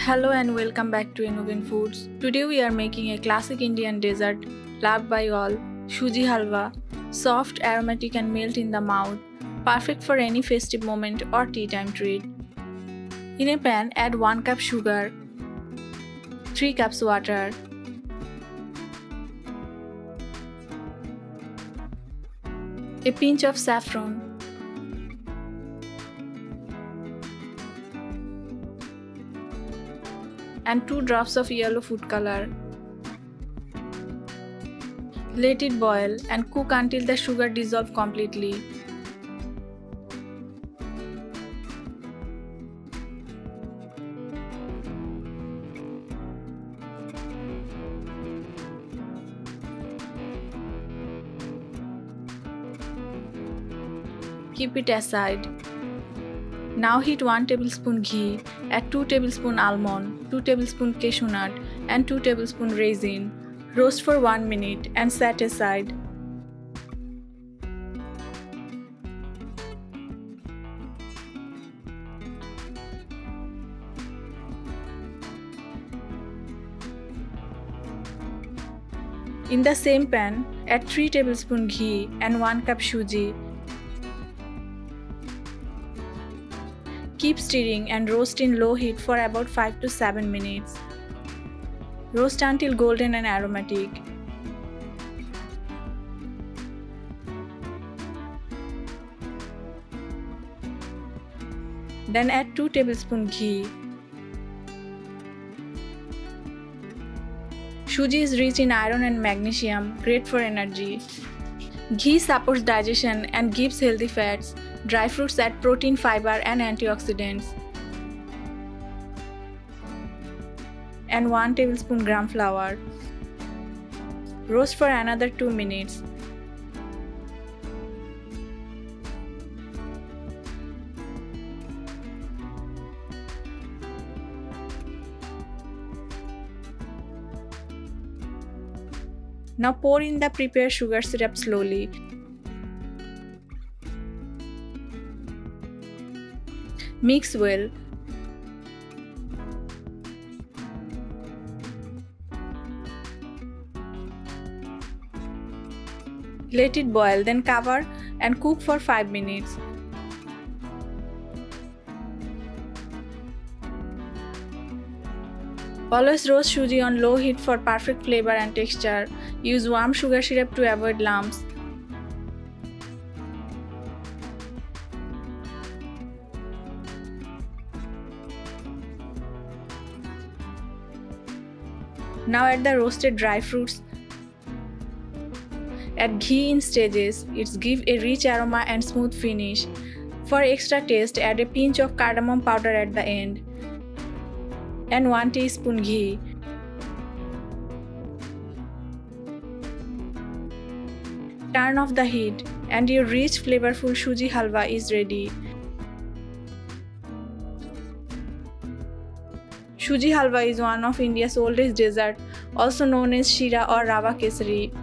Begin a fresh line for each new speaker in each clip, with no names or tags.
Hello and welcome back to Innovin Foods. Today we are making a classic Indian dessert loved by all, Suji Halwa. Soft, aromatic and melt in the mouth, perfect for any festive moment or tea time treat. In a pan, add 1 cup sugar, 3 cups water, a pinch of saffron, and 2 drops of yellow food color. Let it boil and cook until the sugar dissolves completely. Keep it aside. Now heat 1 tablespoon ghee, add 2 tablespoon almond, 2 tablespoon cashew nut and 2 tablespoon raisin. Roast for 1 minute and set aside. In the same pan, add 3 tablespoon ghee and 1 cup suji. Keep stirring and roast in low heat for about 5 to 7 minutes. Roast until golden and aromatic. Then add 2 tablespoons ghee. Suji is rich in iron and magnesium, great for energy. Ghee supports digestion and gives healthy fats. Dry fruits add protein, fiber and antioxidants. And 1 tablespoon gram flour. Roast for another 2 minutes. Now pour in the prepared sugar syrup slowly. Mix well. Let it boil, then cover and cook for 5 minutes. Always roast suji on low heat for perfect flavor and texture. Use warm sugar syrup to avoid lumps. Now add the roasted dry fruits. Add ghee in stages. It gives a rich aroma and smooth finish. For extra taste, add a pinch of cardamom powder at the end. And 1 teaspoon ghee. Turn off the heat and your rich flavorful Suji Halwa is ready. Suji Halwa is one of India's oldest desserts, also known as Shira or Rava Kesari.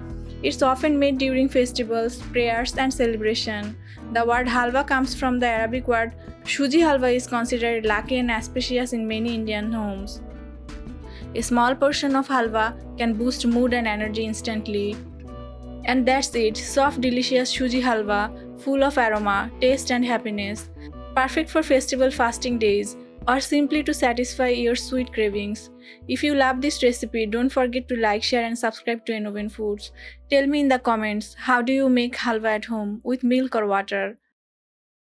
It's often made during festivals, prayers and celebration. The word halwa comes from the Arabic word. Suji Halwa is considered lucky and auspicious in many Indian homes. A small portion of halwa can boost mood and energy instantly. And that's it, soft delicious Suji Halwa, full of aroma, taste and happiness. Perfect for festival fasting days or simply to satisfy your sweet cravings. If you love this recipe, don't forget to like, share and subscribe to Innovin Foods. Tell me in the comments, how do you make halwa at home, with milk or water?